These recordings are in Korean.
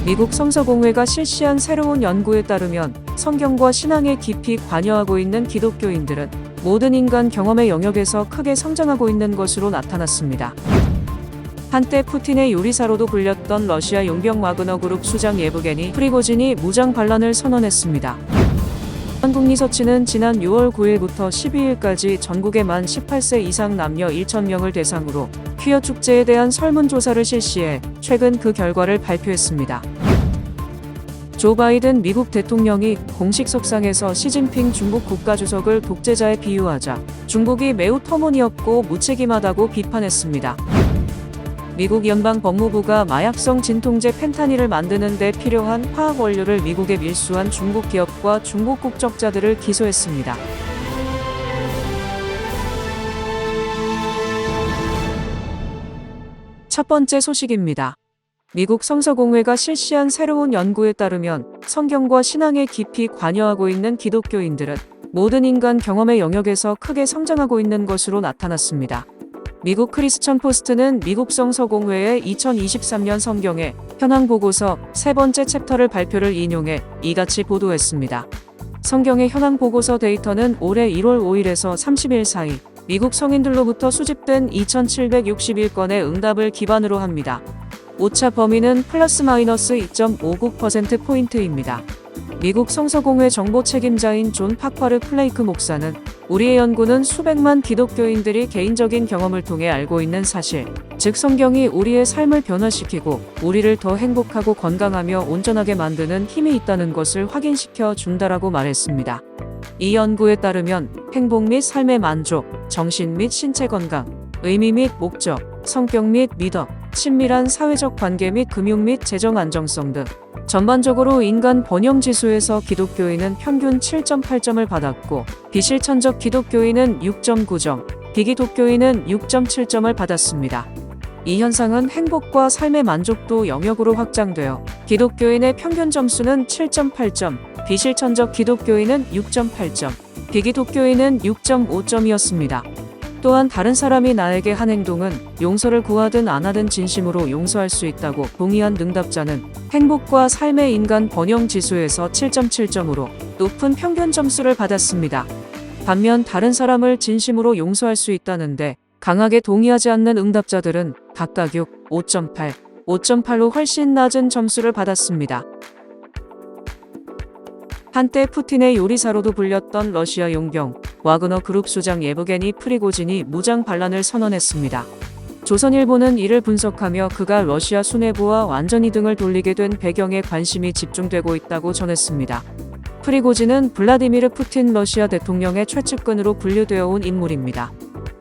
미국 성서공회가 실시한 새로운 연구에 따르면 성경과 신앙에 깊이 관여하고 있는 기독교인들은 모든 인간 경험의 영역에서 크게 성장하고 있는 것으로 나타났습니다. 한때 푸틴의 요리사로도 불렸던 러시아 용병 와그너 그룹 수장 예브게니 프리고진이 무장 반란을 선언했습니다. 한국리서치는 지난 6월 9일부터 12일까지 전국의 만 18세 이상 남녀 1,000명을 대상으로 퀴어 축제에 대한 설문조사를 실시해 최근 그 결과를 발표했습니다. 조 바이든 미국 대통령이 공식 석상에서 시진핑 중국 국가주석을 독재자에 비유하자 중국이 매우 터무니없고 무책임하다고 비판했습니다. 미국 연방법무부가 마약성 진통제 펜타닐을 만드는 데 필요한 화학 원료를 미국에 밀수한 중국 기업과 중국 국적자들을 기소했습니다. 첫 번째 소식입니다. 미국 성서공회가 실시한 새로운 연구에 따르면 성경과 신앙에 깊이 관여하고 있는 기독교인들은 모든 인간 경험의 영역에서 크게 성장하고 있는 것으로 나타났습니다. 미국 크리스천 포스트는 미국 성서공회의 2023년 성경의 현황 보고서 세 번째 챕터를 발표를 인용해 이같이 보도했습니다. 성경의 현황 보고서 데이터는 올해 1월 5일에서 30일 사이 미국 성인들로부터 수집된 2,761건의 응답을 기반으로 합니다. 오차 범위는 플러스 마이너스 2.59%포인트입니다. 미국 성서공회 정보 책임자인 존 파커르 플레이크 목사는 우리의 연구는 수백만 기독교인들이 개인적인 경험을 통해 알고 있는 사실, 즉 성경이 우리의 삶을 변화시키고 우리를 더 행복하고 건강하며 온전하게 만드는 힘이 있다는 것을 확인시켜 준다라고 말했습니다. 이 연구에 따르면 행복 및 삶의 만족, 정신 및 신체 건강, 의미 및 목적, 성격 및 미덕, 친밀한 사회적 관계 및 금융 및 재정 안정성 등 전반적으로 인간 번영 지수에서 기독교인은 평균 7.8점을 받았고 비실천적 기독교인은 6.9점, 비기독교인은 6.7점을 받았습니다. 이 현상은 행복과 삶의 만족도 영역으로 확장되어 기독교인의 평균 점수는 7.8점, 비실천적 기독교인은 6.8점, 비기독교인은 6.5점이었습니다. 또한 다른 사람이 나에게 한 행동은 용서를 구하든 안 하든 진심으로 용서할 수 있다고 동의한 응답자는 행복과 삶의 인간 번영 지수에서 7.7점으로 높은 평균 점수를 받았습니다. 반면 다른 사람을 진심으로 용서할 수 있다는데 강하게 동의하지 않는 응답자들은 각각 6, 5.8, 5.8로 훨씬 낮은 점수를 받았습니다. 한때 푸틴의 요리사로도 불렸던 러시아 용병 와그너 그룹 수장 예브게니 프리고진이 무장 반란을 선언했습니다. 조선일보는 이를 분석하며 그가 러시아 수뇌부와 완전히 등을 돌리게 된 배경에 관심이 집중되고 있다고 전했습니다. 프리고진은 블라디미르 푸틴 러시아 대통령의 최측근으로 분류되어 온 인물입니다.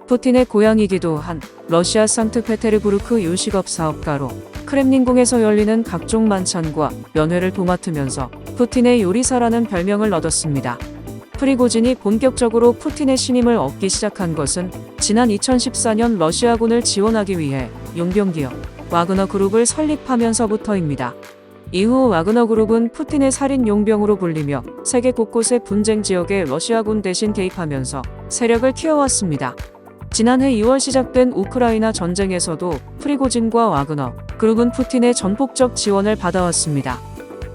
푸틴의 고향이기도 한 러시아 상트페테르부르크 요식업 사업가로 크렘린궁에서 열리는 각종 만찬과 연회를 도맡으면서 푸틴의 요리사라는 별명을 얻었습니다. 프리고진이 본격적으로 푸틴의 신임을 얻기 시작한 것은 지난 2014년 러시아군을 지원하기 위해 용병기업 와그너 그룹을 설립하면서부터입니다. 이후 와그너 그룹은 푸틴의 살인 용병으로 불리며 세계 곳곳의 분쟁 지역에 러시아군 대신 개입하면서 세력을 키워왔습니다. 지난해 2월 시작된 우크라이나 전쟁에서도 프리고진과 와그너 그룹은 푸틴의 전폭적 지원을 받아왔습니다.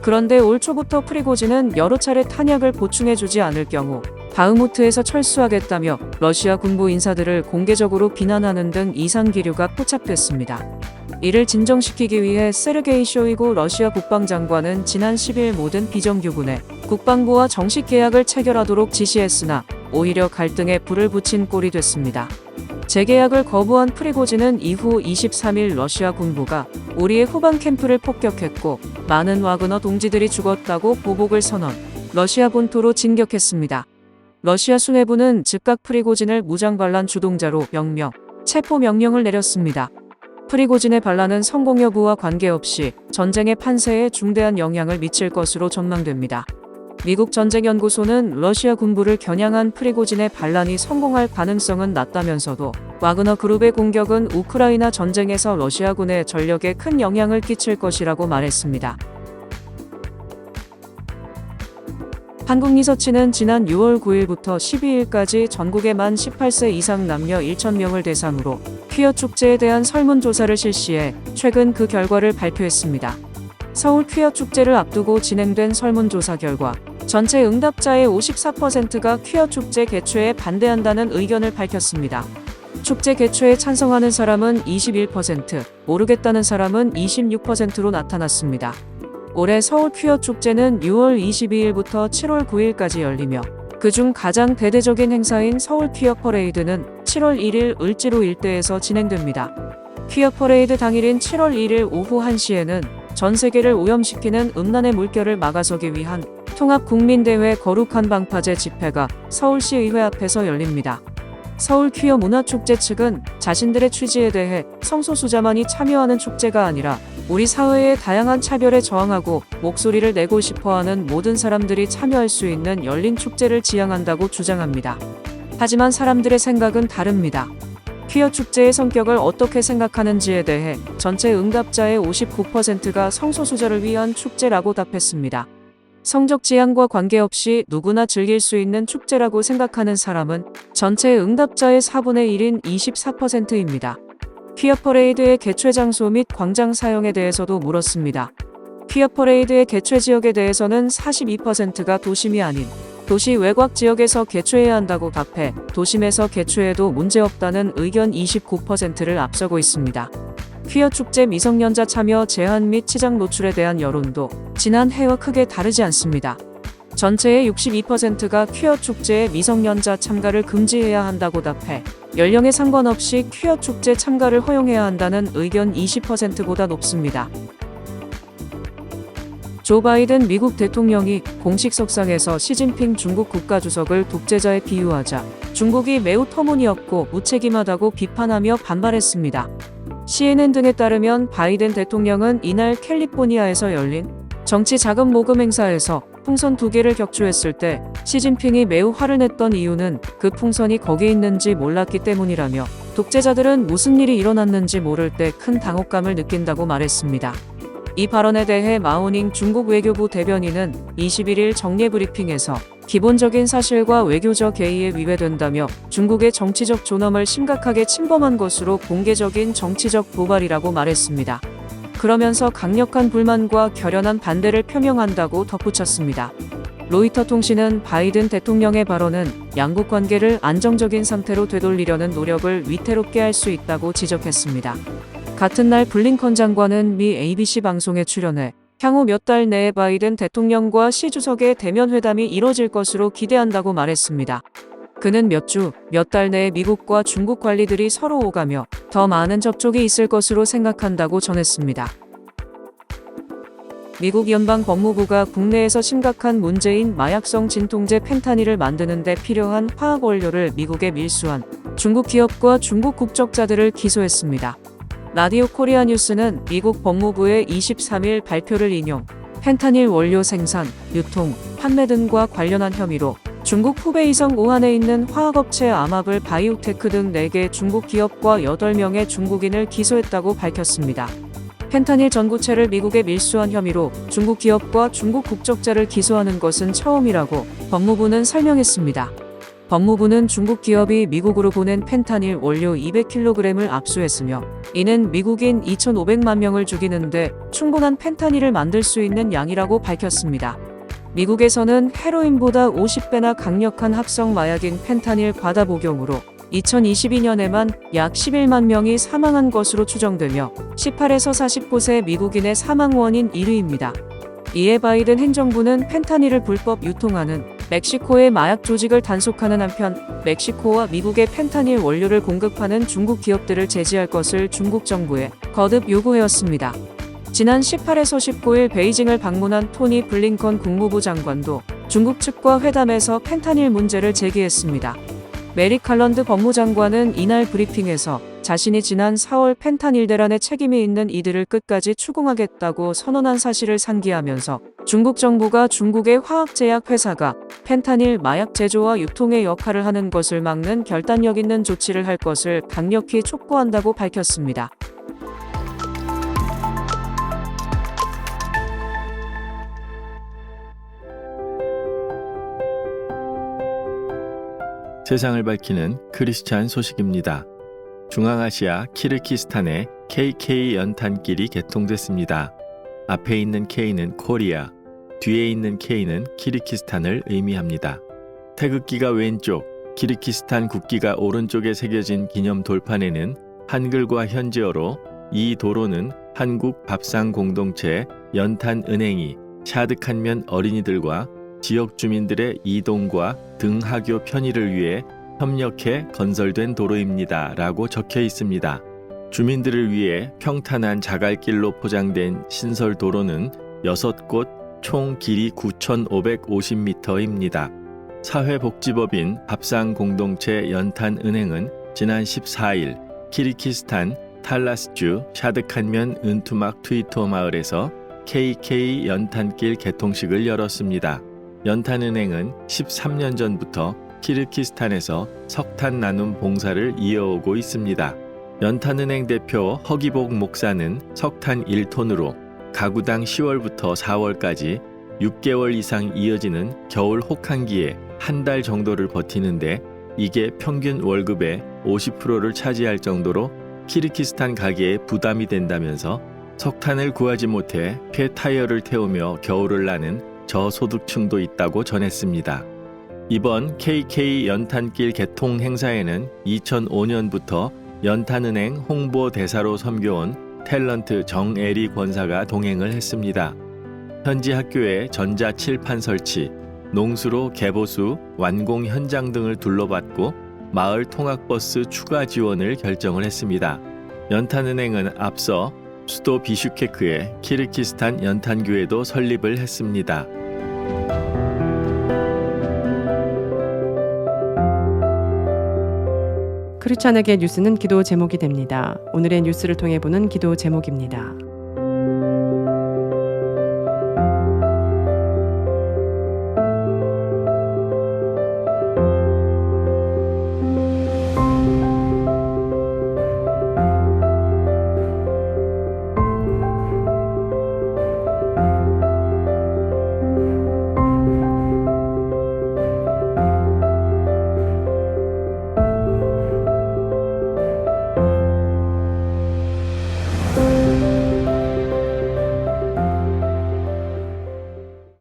그런데 올 초부터 프리고진은 여러 차례 탄약을 보충해주지 않을 경우 바흐무트에서 철수하겠다며 러시아 군부 인사들을 공개적으로 비난하는 등 이상 기류가 포착됐습니다. 이를 진정시키기 위해 세르게이 쇼이구 러시아 국방장관은 지난 10일 모든 비정규군에 국방부와 정식 계약을 체결하도록 지시했으나 오히려 갈등에 불을 붙인 꼴이 됐습니다. 재계약을 거부한 프리고진은 이후 23일 러시아 군부가 우리의 후방 캠프를 폭격했고 많은 와그너 동지들이 죽었다고 보복을 선언, 러시아 본토로 진격했습니다. 러시아 수뇌부는 즉각 프리고진을 무장반란 주동자로 명명, 체포 명령을 내렸습니다. 프리고진의 반란은 성공 여부와 관계없이 전쟁의 판세에 중대한 영향을 미칠 것으로 전망됩니다. 미국 전쟁연구소는 러시아 군부를 겨냥한 프리고진의 반란이 성공할 가능성은 낮다면서도 와그너 그룹의 공격은 우크라이나 전쟁에서 러시아군의 전력에 큰 영향을 끼칠 것이라고 말했습니다. 한국리서치는 지난 6월 9일부터 12일까지 전국의 만 18세 이상 남녀 1,000명을 대상으로 퀴어 축제에 대한 설문조사를 실시해 최근 그 결과를 발표했습니다. 서울 퀴어 축제를 앞두고 진행된 설문조사 결과 전체 응답자의 54%가 퀴어 축제 개최에 반대한다는 의견을 밝혔습니다. 축제 개최에 찬성하는 사람은 21%, 모르겠다는 사람은 26%로 나타났습니다. 올해 서울 퀴어 축제는 6월 22일부터 7월 9일까지 열리며 그중 가장 대대적인 행사인 서울 퀴어 퍼레이드는 7월 1일 을지로 일대에서 진행됩니다. 퀴어 퍼레이드 당일인 7월 1일 오후 1시에는 전 세계를 오염시키는 음란의 물결을 막아서기 위한 통합국민대회 거룩한 방파제 집회가 서울시의회 앞에서 열립니다. 서울 퀴어 문화축제 측은 자신들의 취지에 대해 성소수자만이 참여하는 축제가 아니라 우리 사회의 다양한 차별에 저항하고 목소리를 내고 싶어하는 모든 사람들이 참여할 수 있는 열린 축제를 지향한다고 주장합니다. 하지만 사람들의 생각은 다릅니다. 퀴어 축제의 성격을 어떻게 생각하는지에 대해 전체 응답자의 59%가 성소수자를 위한 축제라고 답했습니다. 성적 지향과 관계없이 누구나 즐길 수 있는 축제라고 생각하는 사람은 전체 응답자의 4분의 1인 24%입니다. 퀴어 퍼레이드의 개최 장소 및 광장 사용에 대해서도 물었습니다. 퀴어 퍼레이드의 개최 지역에 대해서는 42%가 도심이 아닌 도시 외곽 지역에서 개최해야 한다고 답해 도심에서 개최해도 문제없다는 의견 29%를 앞서고 있습니다. 퀴어 축제 미성년자 참여 제한 및 시장 노출에 대한 여론도 지난해와 크게 다르지 않습니다. 전체의 62%가 퀴어 축제에 미성년자 참가를 금지해야 한다고 답해 연령에 상관없이 퀴어 축제 참가를 허용해야 한다는 의견 20%보다 높습니다. 조 바이든 미국 대통령이 공식 석상에서 시진핑 중국 국가주석을 독재자에 비유하자 중국이 매우 터무니없고 무책임하다고 비판하며 반발했습니다. CNN 등에 따르면 바이든 대통령은 이날 캘리포니아에서 열린 정치 자금 모금 행사에서 풍선 2개를 격추했을 때 시진핑이 매우 화를 냈던 이유는 그 풍선이 거기 있는지 몰랐기 때문이라며 독재자들은 무슨 일이 일어났는지 모를 때 큰 당혹감을 느낀다고 말했습니다. 이 발언에 대해 마오닝 중국 외교부 대변인은 21일 정례 브리핑에서 기본적인 사실과 외교적 예의에 위배된다며 중국의 정치적 존엄을 심각하게 침범한 것으로 공개적인 정치적 도발이라고 말했습니다. 그러면서 강력한 불만과 결연한 반대를 표명한다고 덧붙였습니다. 로이터 통신은 바이든 대통령의 발언은 양국 관계를 안정적인 상태로 되돌리려는 노력을 위태롭게 할 수 있다고 지적했습니다. 같은 날 블링컨 장관은 미 ABC 방송에 출연해 향후 몇 달 내에 바이든 대통령과 시 주석의 대면 회담이 이뤄질 것으로 기대한다고 말했습니다. 그는 몇 달 내에 미국과 중국 관리들이 서로 오가며 더 많은 접촉이 있을 것으로 생각한다고 전했습니다. 미국 연방법무부가 국내에서 심각한 문제인 마약성 진통제 펜타닐을 만드는 데 필요한 화학 원료를 미국에 밀수한 중국 기업과 중국 국적자들을 기소했습니다. 라디오 코리아 뉴스는 미국 법무부의 23일 발표를 인용, 펜타닐 원료 생산, 유통, 판매 등과 관련한 혐의로 중국 후베이성 우한에 있는 화학업체 아마블 바이오테크 등 4개 중국 기업과 8명의 중국인을 기소했다고 밝혔습니다. 펜타닐 전구체를 미국에 밀수한 혐의로 중국 기업과 중국 국적자를 기소하는 것은 처음이라고 법무부는 설명했습니다. 법무부는 중국 기업이 미국으로 보낸 펜타닐 원료 200kg을 압수했으며 이는 미국인 2,500만 명을 죽이는데 충분한 펜타닐을 만들 수 있는 양이라고 밝혔습니다. 미국에서는 헤로인보다 50배나 강력한 합성 마약인 펜타닐 과다 복용으로 2022년에만 약 11만 명이 사망한 것으로 추정되며 18에서 49세 미국인의 사망 원인 1위입니다. 이에 바이든 행정부는 펜타닐을 불법 유통하는 멕시코의 마약 조직을 단속하는 한편 멕시코와 미국의 펜타닐 원료를 공급하는 중국 기업들을 제지할 것을 중국 정부에 거듭 요구해왔습니다. 지난 18에서 19일 베이징을 방문한 토니 블링컨 국무부 장관도 중국 측과 회담에서 펜타닐 문제를 제기했습니다. 메릭 갈런드 법무장관은 이날 브리핑에서 자신이 지난 4월 펜타닐 대란에 책임이 있는 이들을 끝까지 추궁하겠다고 선언한 사실을 상기하면서 중국 정부가 중국의 화학제약 회사가 펜타닐 마약 제조와 유통의 역할을 하는 것을 막는 결단력 있는 조치를 할 것을 강력히 촉구한다고 밝혔습니다. 세상을 밝히는 크리스찬 소식입니다. 중앙아시아 키르기스탄에 KK 연탄길이 개통됐습니다. 앞에 있는 K는 코리아, 뒤에 있는 K는 키르기스탄을 의미합니다. 태극기가 왼쪽, 키르기스탄 국기가 오른쪽에 새겨진 기념 돌판에는 한글과 현지어로 이 도로는 한국 밥상 공동체 연탄은행이 샤득한면 어린이들과 지역 주민들의 이동과 등하교 편의를 위해 협력해 건설된 도로입니다. 라고 적혀 있습니다. 주민들을 위해 평탄한 자갈길로 포장된 신설 도로는 6곳 총 길이 9,550m입니다. 사회복지법인 밥상공동체 연탄은행은 지난 14일 키르기스탄 탈라스주 샤드칸면 은투막 트위터 마을에서 KK 연탄길 개통식을 열었습니다. 연탄은행은 13년 전부터 키르기스탄에서 석탄 나눔 봉사를 이어오고 있습니다. 연탄은행 대표 허기복 목사는 석탄 1톤으로 가구당 10월부터 4월까지 6개월 이상 이어지는 겨울 혹한기에 한 달 정도를 버티는데 이게 평균 월급의 50%를 차지할 정도로 키르기스탄 가게에 부담이 된다면서 석탄을 구하지 못해 폐타이어를 태우며 겨울을 나는 저소득층도 있다고 전했습니다. 이번 KK 연탄길 개통 행사에는 2005년부터 연탄은행 홍보대사로 섬겨온 탤런트 정애리 권사가 동행을 했습니다. 현지 학교의 전자칠판 설치, 농수로 개보수, 완공 현장 등을 둘러봤고 마을 통학버스 추가 지원을 결정을 했습니다. 연탄은행은 앞서 수도 비슈케크에 키르기스탄 연탄교회도 설립을 했습니다. 크리스찬에게 뉴스는 기도 제목이 됩니다. 오늘의 뉴스를 통해 보는 기도 제목입니다.